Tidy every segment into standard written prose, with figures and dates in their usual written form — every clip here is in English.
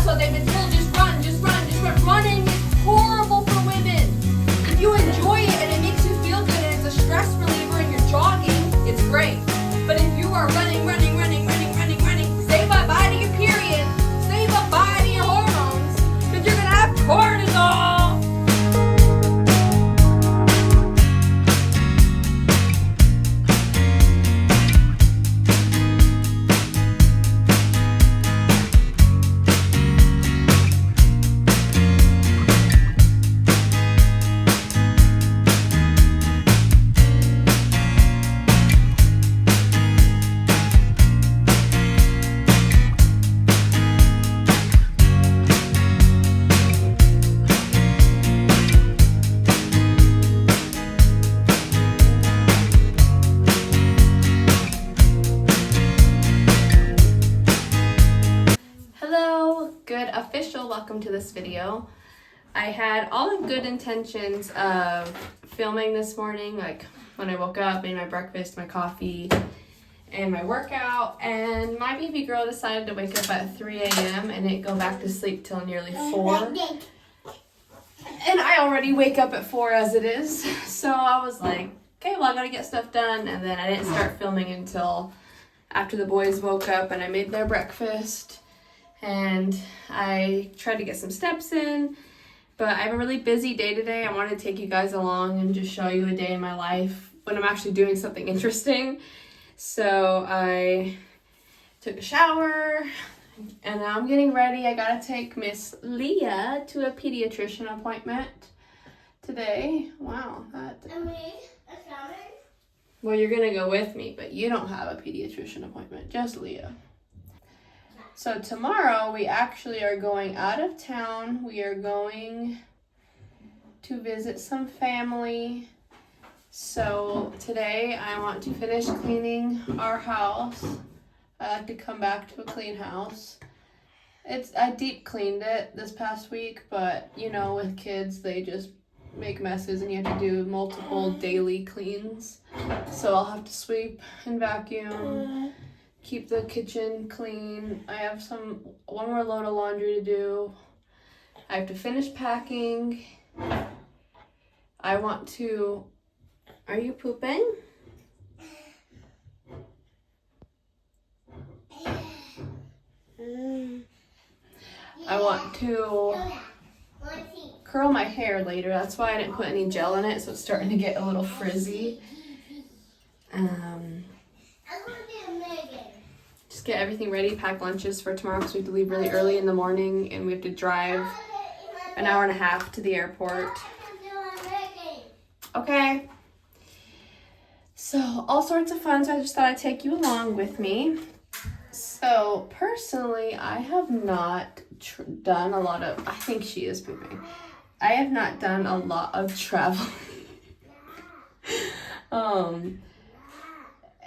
what they've been told. Just run, just run, just run. Running is horrible for women. If you enjoy it and it makes you feel good and it's a stress reliever and you're jogging, it's great. But if you are running, say bye-bye to your period. Say bye-bye to your hormones. Because you're going to have cortisol. Good official welcome to this video. I had all the good intentions of filming this morning, like when I woke up, made my breakfast, my coffee, and my workout, and my baby girl decided to wake up at 3 a.m. and didn't go back to sleep till nearly 4. And I already wake up at 4 as it is, so I was like, okay, well I gotta get stuff done, and then I didn't start filming until after the boys woke up and I made their breakfast. And I tried to get some steps in, but I have a really busy day today. I wanted to take you guys along and just show you a day in my life when I'm actually doing something interesting. So I took a shower and now I'm getting ready. I gotta take Miss Leah to a pediatrician appointment today. Wow, well, you're gonna go with me, but you don't have a pediatrician appointment, just Leah. So tomorrow we actually are going out of town. We are going to visit some family. So today I want to finish cleaning our house. I like to come back to a clean house. I deep cleaned it this past week, but you know, with kids, they just make messes and you have to do multiple daily cleans. So I'll have to sweep and vacuum. Keep the kitchen clean. I have one more load of laundry to do. I have to finish packing. Are you pooping? I want to curl my hair later. That's why I didn't put any gel in it, so it's starting to get a little frizzy. Just get everything ready, pack lunches for tomorrow because we have to leave really early in the morning and we have to drive an hour and a half to the airport. Okay. So all sorts of fun, so I just thought I'd take you along with me. So personally, I have not done a lot of, I think she is pooping. I have not done a lot of traveling.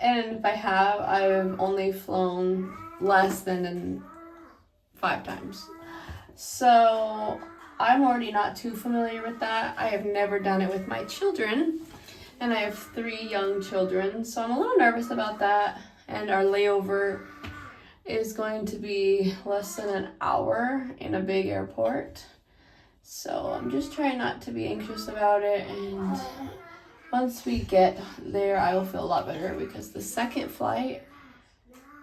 And if I have, I've only flown less than 5 times. So I'm already not too familiar with that. I have never done it with my children. And I have 3 young children. So I'm a little nervous about that. And our layover is going to be less than an hour in a big airport. So I'm just trying not to be anxious about it. And once we get there, I will feel a lot better because the second flight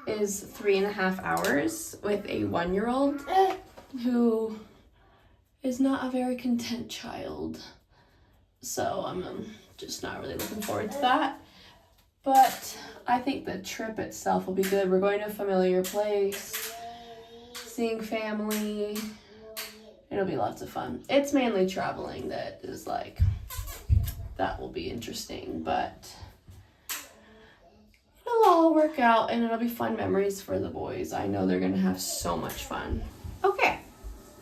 is 3.5 hours with a 1-year-old who is not a very content child. So I'm just not really looking forward to that. But I think the trip itself will be good. We're going to a familiar place, seeing family. It'll be lots of fun. It's mainly traveling that is like, that will be interesting, but it'll all work out and it'll be fun memories for the boys. I know they're gonna have so much fun. Okay,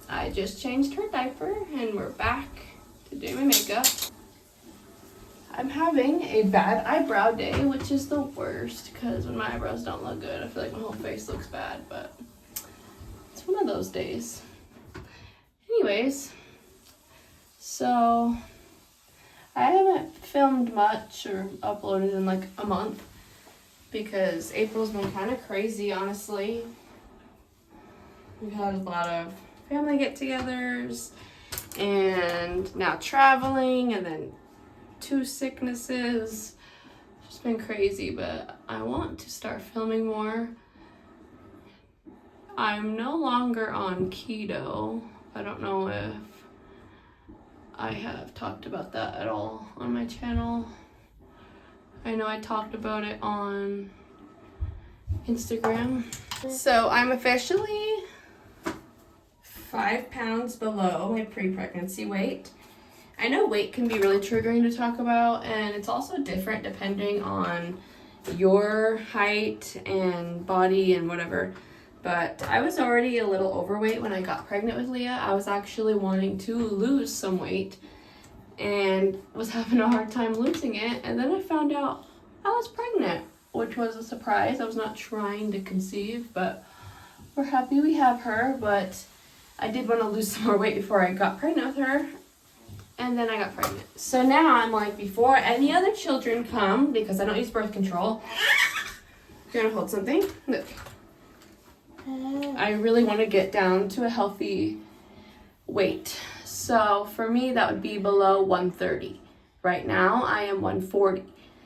I just changed her diaper and we're back to do my makeup. I'm having a bad eyebrow day, which is the worst because when my eyebrows don't look good, I feel like my whole face looks bad, but it's one of those days. Anyways, so I haven't filmed much or uploaded in like a month because April's been kind of crazy, honestly. We've had a lot of family get-togethers and now traveling and then 2 sicknesses. It's just been crazy, but I want to start filming more. I'm no longer on keto. I don't know if I have talked about that at all on my channel. I know I talked about it on Instagram. So I'm officially 5 pounds below my pre-pregnancy weight. I know weight can be really triggering to talk about, and it's also different depending on your height and body and whatever. But I was already a little overweight when I got pregnant with Leah. I was actually wanting to lose some weight and was having a hard time losing it. And then I found out I was pregnant, which was a surprise. I was not trying to conceive, but we're happy we have her. But I did want to lose some more weight before I got pregnant with her. And then I got pregnant. So now I'm like, before any other children come, because I don't use birth control, you're gonna hold something. Look. I really want to get down to a healthy weight. So for me, that would be below 130. Right now, I am 140.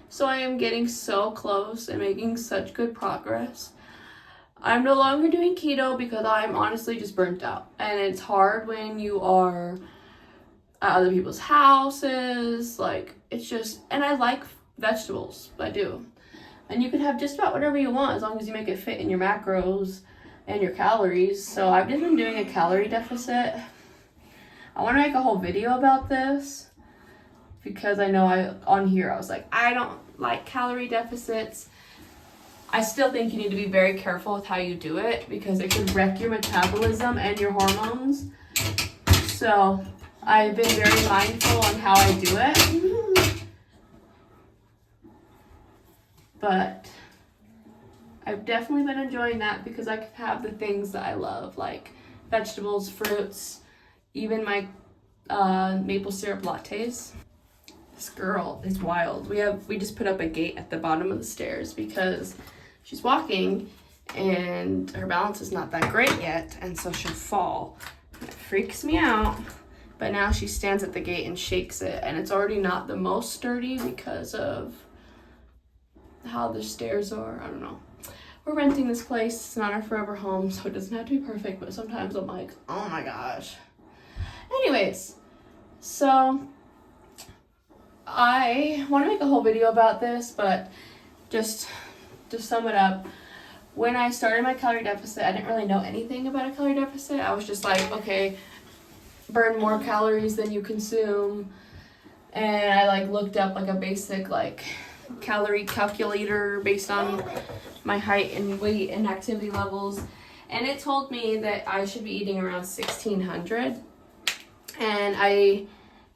So I am getting so close and making such good progress. I'm no longer doing keto because I'm honestly just burnt out. And it's hard when you are at other people's houses. Like, it's just, and I like vegetables. I do. And you can have just about whatever you want as long as you make it fit in your macros and your calories. So I've just been doing a calorie deficit. I want to make a whole video about this because I know on here I was like, I don't like calorie deficits. I still think you need to be very careful with how you do it because it could wreck your metabolism and your hormones. So I've been very mindful on how I do it. But I've definitely been enjoying that because I can have the things that I love, like vegetables, fruits, even my maple syrup lattes. This girl is wild. We just put up a gate at the bottom of the stairs because she's walking and her balance is not that great yet, and so she'll fall. It freaks me out. But now she stands at the gate and shakes it, and it's already not the most sturdy because of how the stairs are. I don't know. We're renting this place. It's not our forever home, so it doesn't have to be perfect, but sometimes I'm like, oh my gosh. Anyways, so I want to make a whole video about this, but just to sum it up, when I started my calorie deficit, I didn't really know anything about a calorie deficit. I was just like, okay, burn more calories than you consume. And I like looked up like a basic like calorie calculator based on my height and weight and activity levels, and it told me that I should be eating around 1,600, and I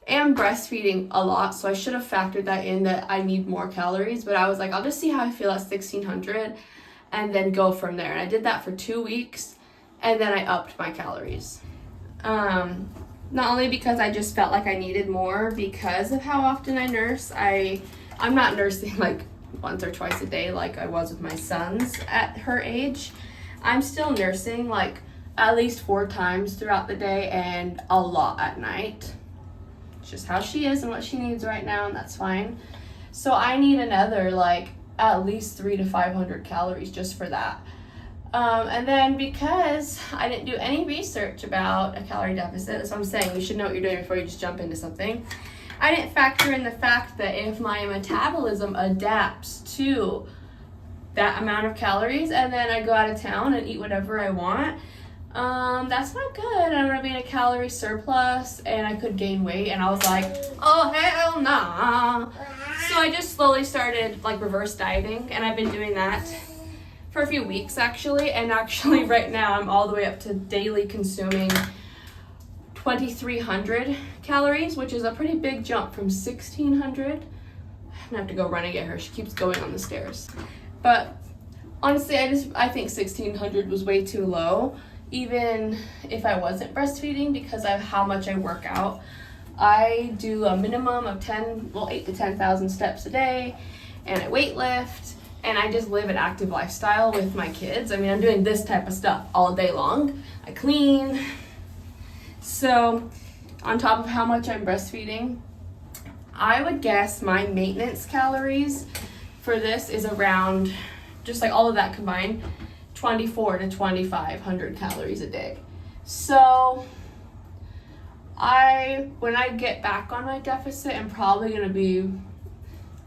am breastfeeding a lot, so I should have factored that in, that I need more calories. But I was like, I'll just see how I feel at 1,600 and then go from there. And I did that for 2 weeks, and then I upped my calories. Not only because I just felt like I needed more because of how often I nurse. I'm not nursing like once or twice a day like I was with my sons at her age. I'm still nursing like at least 4 times throughout the day and a lot at night. It's just how she is and what she needs right now, and that's fine. So I need another like at least 300 to 500 calories just for that. And then because I didn't do any research about a calorie deficit, that's what I'm saying, you should know what you're doing before you just jump into something. I didn't factor in the fact that if my metabolism adapts to that amount of calories and then I go out of town and eat whatever I want, that's not good. I'm gonna be in a calorie surplus and I could gain weight. And I was like, oh hell nah. So I just slowly started like reverse dieting, and I've been doing that for a few weeks actually. And actually right now I'm all the way up to daily consuming 2,300 calories, which is a pretty big jump from 1,600. I'm gonna have to go run and get her. She keeps going on the stairs. But honestly, I think 1,600 was way too low, even if I wasn't breastfeeding, because of how much I work out. I do a minimum of 8 to 10,000 steps a day, and I weight lift, and I just live an active lifestyle with my kids. I mean, I'm doing this type of stuff all day long. I clean. So on top of how much I'm breastfeeding, I would guess my maintenance calories for this is around, just like all of that combined, 24 to 2,500 calories a day. So when I get back on my deficit, I'm probably gonna be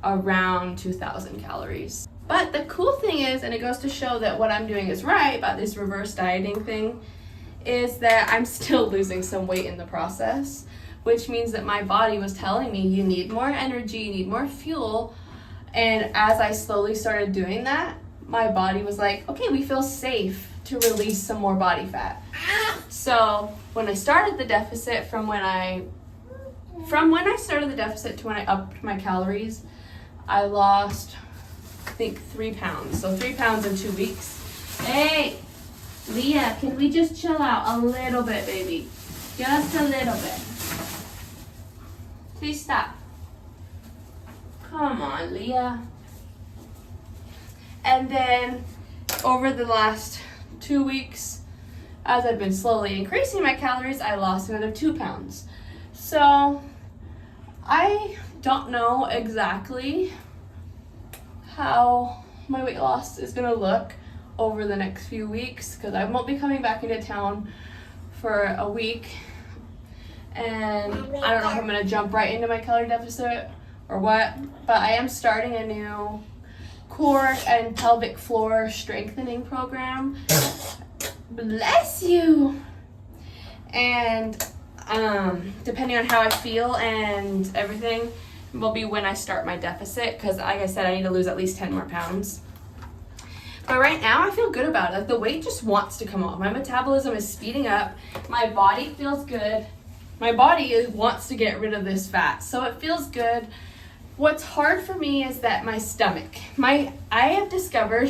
around 2,000 calories. But the cool thing is, and it goes to show that what I'm doing is right about this reverse dieting thing, is that I'm still losing some weight in the process, which means that my body was telling me, you need more energy, you need more fuel. And as I slowly started doing that, my body was like, okay, we feel safe to release some more body fat. So when I started the deficit, from when I started the deficit to when I upped my calories, I lost, I think, 3 pounds. So 3 pounds in 2 weeks. Hey, Leah, can we just chill out a little bit, baby? Just a little bit. Please stop. Come on, Leah. And then over the last 2 weeks, as I've been slowly increasing my calories, I lost another 2 pounds. So I don't know exactly how my weight loss is gonna look over the next few weeks, because I won't be coming back into town for a week, and I don't know if I'm gonna jump right into my calorie deficit or what, but I am starting a new core and pelvic floor strengthening program. Bless you. And depending on how I feel and everything will be when I start my deficit, because like I said, I need to lose at least 10 more pounds. But right now I feel good about it. Like, the weight just wants to come off. My metabolism is speeding up. My body feels good. My body wants to get rid of this fat, so it feels good. What's hard for me is that my stomach. I have discovered.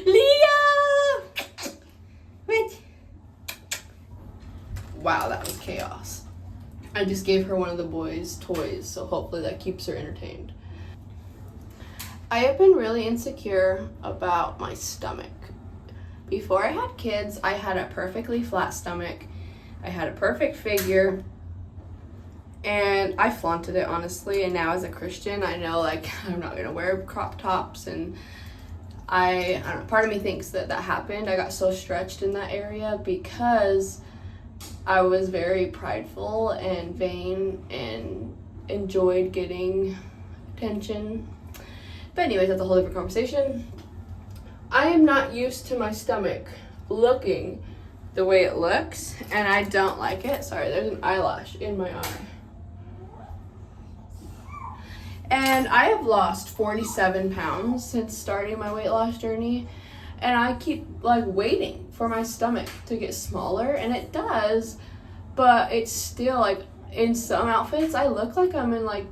Leah! Wait. Wow, that was chaos. I just gave her one of the boys' toys, so hopefully that keeps her entertained. I have been really insecure about my stomach. Before I had kids, I had a perfectly flat stomach. I had a perfect figure. And I flaunted it, honestly. And now as a Christian, I know, like, I'm not gonna wear crop tops. And I don't know, part of me thinks that happened. I got so stretched in that area because I was very prideful and vain and enjoyed getting attention. But anyways, that's a whole different conversation. I am not used to my stomach looking the way it looks, and I don't like it. Sorry, there's an eyelash in my eye. And I have lost 47 pounds since starting my weight loss journey, and I keep like waiting for my stomach to get smaller, and it does, but it's still like, in some outfits I look like I'm in like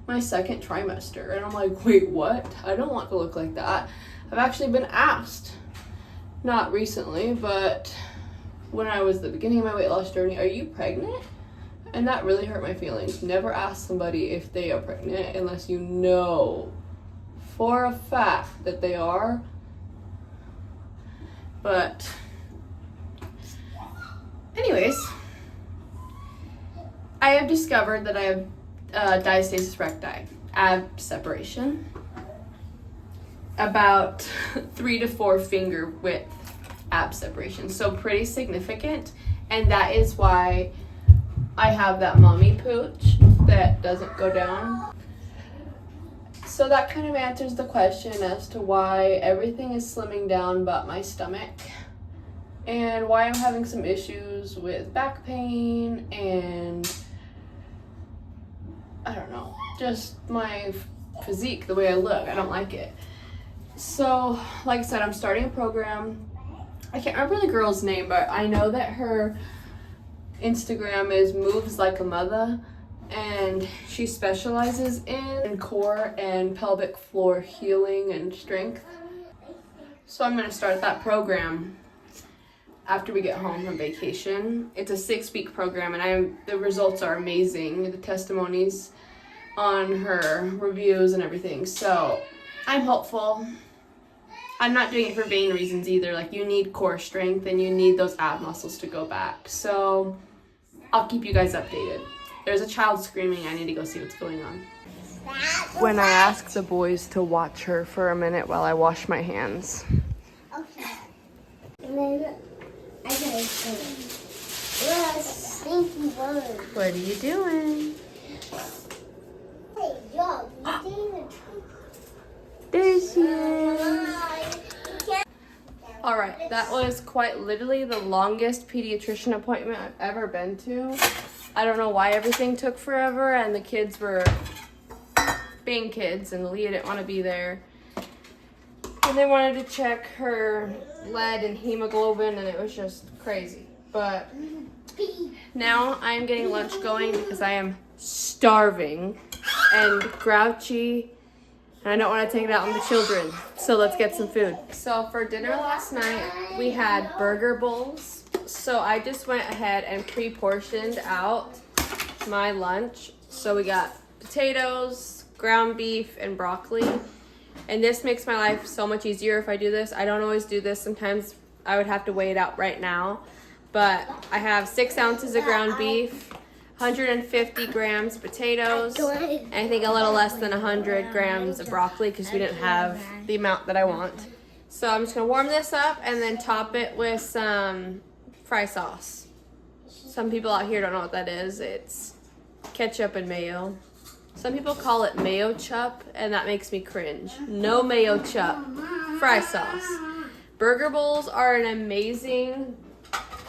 my second trimester, and I'm like, wait, what? I don't want to look like that. I've actually been asked, not recently, but when I was at the beginning of my weight loss journey, are you pregnant? And that really hurt my feelings. Never ask somebody if they are pregnant unless you know for a fact that they are. But anyways, I have discovered that I have diastasis recti, ab separation, about 3 to 4 finger width ab separation, so pretty significant, and that is why I have that mommy pooch that doesn't go down. So that kind of answers the question as to why everything is slimming down but my stomach, and why I'm having some issues with back pain and I don't know, just my physique, the way I look. I don't like it. So, like I said, I'm starting a program. I can't remember the girl's name, but I know that her Instagram is Moves Like a Mother, and she specializes in core and pelvic floor healing and strength. So I'm going to start that program after we get home from vacation. It's a 6-week program, and the results are amazing. The testimonies on her reviews and everything. So I'm hopeful. I'm not doing it for vain reasons either. Like, you need core strength and you need those ab muscles to go back. So I'll keep you guys updated. There's a child screaming. I need to go see what's going on. When I ask the boys to watch her for a minute while I wash my hands. Okay. And then I gotta say, what a stinky word. What are you doing? Hey, yo, you didn't even There she is. All right, that was quite literally the longest pediatrician appointment I've ever been to. I don't know why everything took forever, and the kids were being kids, and Leah didn't want to be there. And they wanted to check her lead and hemoglobin, and it was just crazy. But now I'm getting lunch going because I am starving and grouchy, and I don't want to take it out on the children. So let's get some food. So for dinner last night, we had burger bowls. So I just went ahead and pre-portioned out my lunch. So we got potatoes, ground beef, and broccoli. And this makes my life so much easier if I do this. I don't always do this. Sometimes I would have to weigh it out right now. But I have 6 ounces of ground beef, 150 grams potatoes, and I think a little less than 100 grams of broccoli because we didn't have the amount that I want. So I'm just going to warm this up and then top it with some fry sauce. Some people out here don't know what that is. It's ketchup and mayo. Some people call it mayo chup, and that makes me cringe. No mayo chup, fry sauce. Burger bowls are an amazing,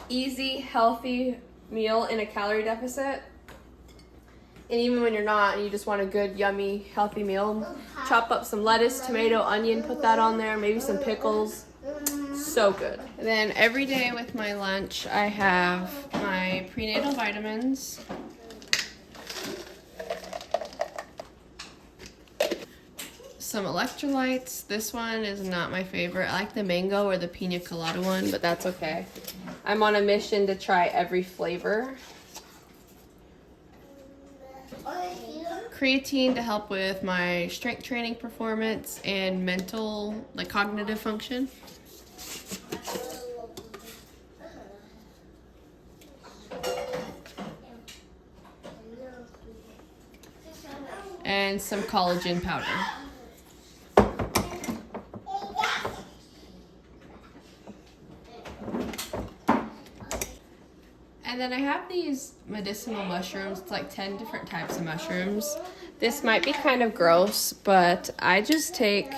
easy, healthy meal in a calorie deficit. And even when you're not and you just want a good, yummy, healthy meal, chop up some lettuce, tomato, onion, put that on there, maybe some pickles. So good. And then every day with my lunch, I have my prenatal vitamins, some electrolytes. This one is not my favorite. I like the mango or the pina colada one, but that's okay. I'm on a mission to try every flavor. Creatine to help with my strength training performance and mental, like cognitive function. And some collagen powder. And then I have these medicinal mushrooms. It's like 10 different types of mushrooms. This might be kind of gross, but I just take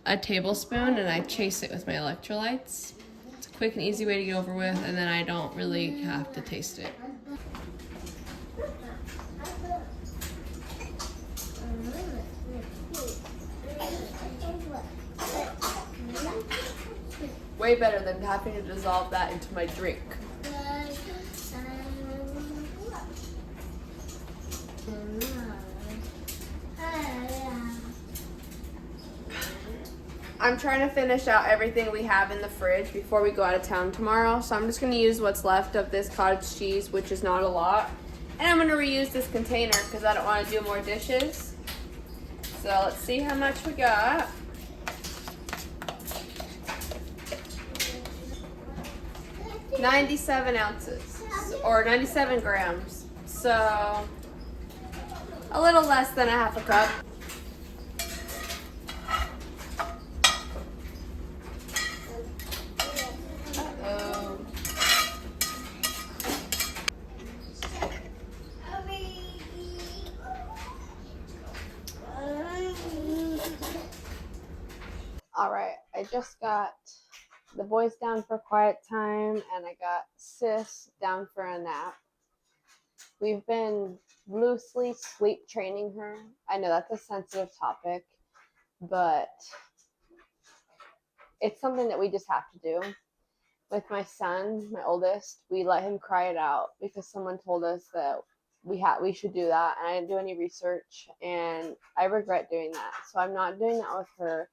a tablespoon and I chase it with my electrolytes. It's a quick and easy way to get over with, and then I don't really have to taste it. Way better than having to dissolve that into my drink. I'm trying to finish out everything we have in the fridge before we go out of town tomorrow. So I'm just going to use what's left of this cottage cheese, which is not a lot. And I'm going to reuse this container because I don't want to do more dishes. So let's see how much we got. $97 ounces or 97 grams. So a little less than a half a cup. All right, I just got the boys down for quiet time, and I got Sis down for a nap. We've been loosely sleep training her. I know that's a sensitive topic, but it's something that we just have to do. With my son, my oldest, we let him cry it out because someone told us that we should do that, and I didn't do any research, and I regret doing that. So I'm not doing that with her.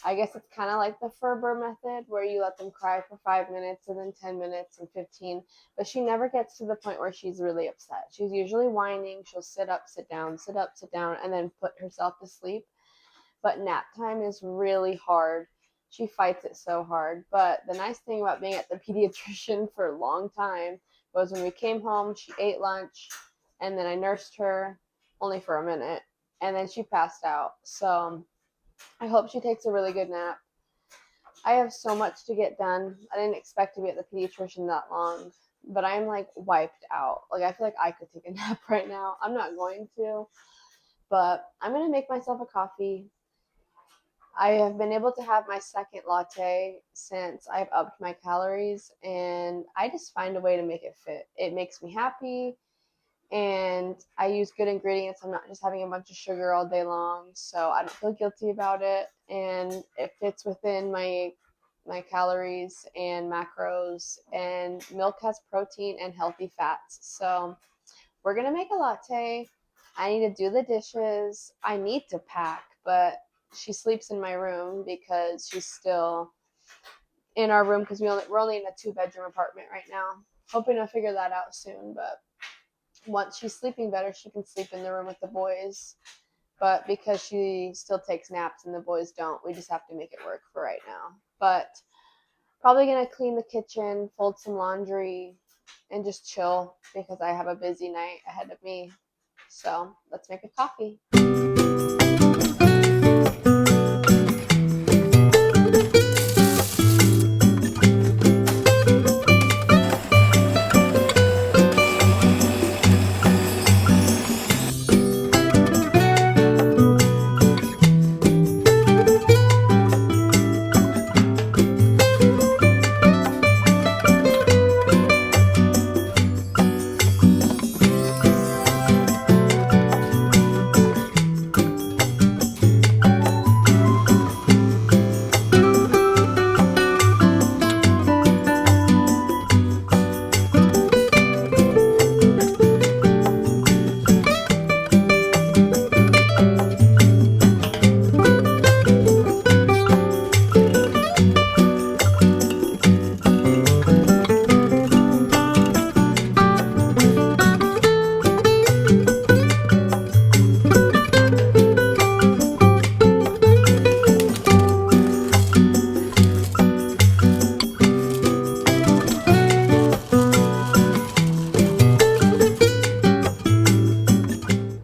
I guess it's kind of like the Ferber method where you let them cry for 5 minutes and then 10 minutes and 15, but she never gets to the point where she's really upset. She's usually whining. She'll sit up, sit down, and then put herself to sleep. but nap time is really hard. She fights it so hard. But the nice thing about being at the pediatrician for a long time was when we came home, she ate lunch, and then I nursed her only for a minute, and then she passed out. So I hope she takes a really good nap. I have so much to get done. I didn't expect to be at the pediatrician that long, but I'm like wiped out. Like I feel like I could take a nap right now. I'm not going to, but I'm going to make myself a coffee. I have been able to have my second latte since I've upped my calories, and I just find a way to make it fit. It makes me happy, and I use good ingredients. I'm not just having a bunch of sugar all day long, so I don't feel guilty about it, and it fits within my calories and macros, and milk has protein and healthy fats. So we're gonna make a latte. I need to do the dishes. I need to pack, but she sleeps in my room because she's still in our room because we're only in a 2-bedroom apartment right now. Hoping to figure that out soon, but once she's sleeping better, she can sleep in the room with the boys. But because she still takes naps and the boys don't, we just have to make it work for right now. But probably gonna clean the kitchen, fold some laundry, and just chill because I have a busy night ahead of me. So let's make a coffee.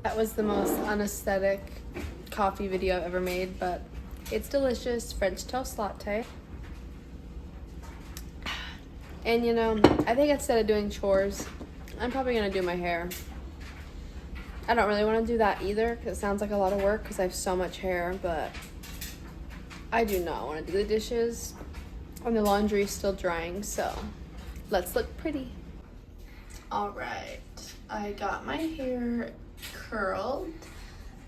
That was the most unaesthetic coffee video I've ever made, but it's delicious. French toast latte. And you know, I think instead of doing chores, I'm probably gonna do my hair. I don't really want to do that either because it sounds like a lot of work because I have so much hair, but I do not want to do the dishes, and the laundry is still drying, so let's look pretty. All right, I got my hair curled.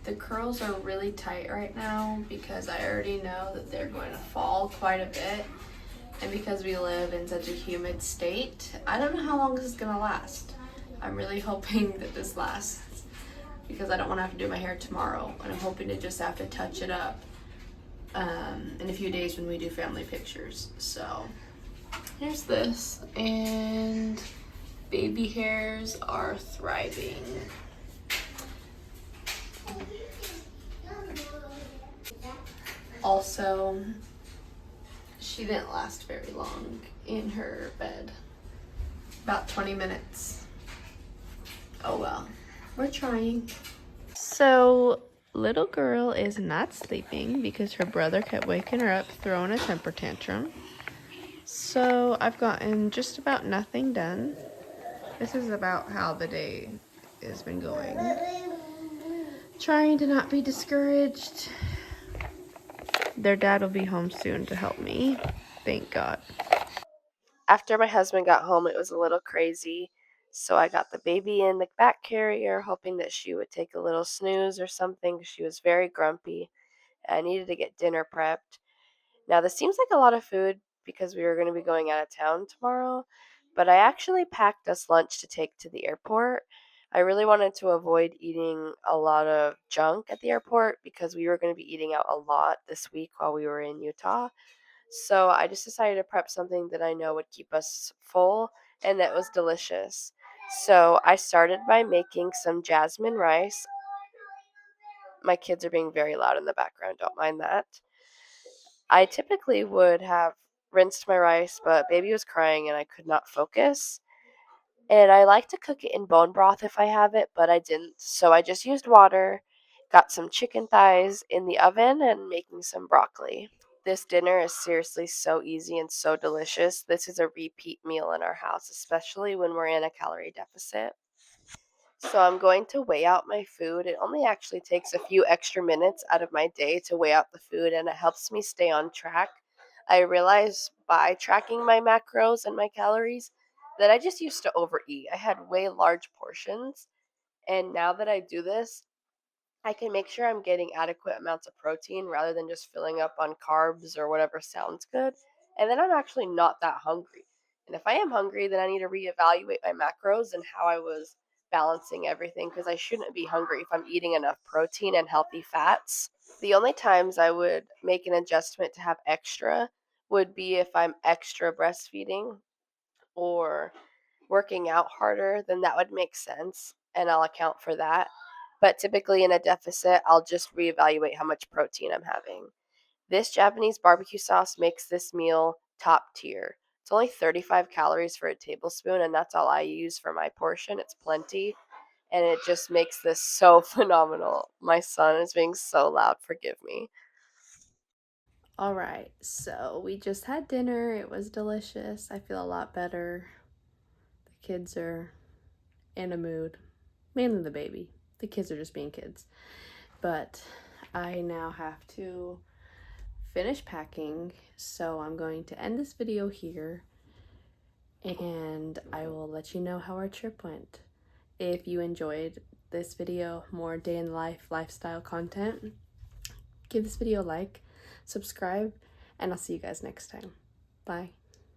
The curls are really tight right now because I already know that they're going to fall quite a bit, and because we live in such a humid state, I don't know how long this is gonna last. I'm really hoping that this lasts because I don't want to have to do my hair tomorrow, and I'm hoping to just have to touch it up in a few days when we do family pictures. So here's this, and baby hairs are thriving. Also, she didn't last very long in her bed. About 20 minutes. Oh well, we're trying. So, little girl is not sleeping because her brother kept waking her up, throwing a temper tantrum. So, I've gotten just about nothing done. This is about how the day has been going. Trying to not be discouraged. Their dad will be home soon to help me. Thank God. After my husband got home, it was a little crazy. So I got the baby in the back carrier, hoping that she would take a little snooze or something. She was very grumpy. I needed to get dinner prepped. Now, this seems like a lot of food because we were going to be going out of town tomorrow, but I actually packed us lunch to take to the airport. I really wanted to avoid eating a lot of junk at the airport because we were going to be eating out a lot this week while we were in Utah. So I just decided to prep something that I know would keep us full and that was delicious. So I started by making some jasmine rice. My kids are being very loud in the background, don't mind that. I typically would have rinsed my rice, but baby was crying and I could not focus. And I like to cook it in bone broth if I have it, but I didn't. So I just used water, got some chicken thighs in the oven, and making some broccoli. This dinner is seriously so easy and so delicious. This is a repeat meal in our house, especially when we're in a calorie deficit. So I'm going to weigh out my food. It only actually takes a few extra minutes out of my day to weigh out the food, and it helps me stay on track. I realize by tracking my macros and my calories that I just used to overeat. I had way large portions, and now that I do this, I can make sure I'm getting adequate amounts of protein rather than just filling up on carbs or whatever sounds good. And then I'm actually not that hungry. And if I am hungry, then I need to reevaluate my macros and how I was balancing everything because I shouldn't be hungry if I'm eating enough protein and healthy fats. The only times I would make an adjustment to have extra would be if I'm extra breastfeeding or working out harder, then that would make sense and I'll account for that. But typically in a deficit, I'll just reevaluate how much protein I'm having. This Japanese barbecue sauce makes this meal top tier. It's only 35 calories for a tablespoon, and that's all I use for my portion. It's plenty, and it just makes this so phenomenal. My son is being so loud, forgive me. All right, so we just had dinner. It was delicious. I feel a lot better. The kids are in a mood, mainly the baby. The kids are just being kids. But I now have to finish packing, so I'm going to end this video here and I will let you know how our trip went. If you enjoyed this video, more day in life lifestyle content, give this video a like, subscribe, and I'll see you guys next time. Bye.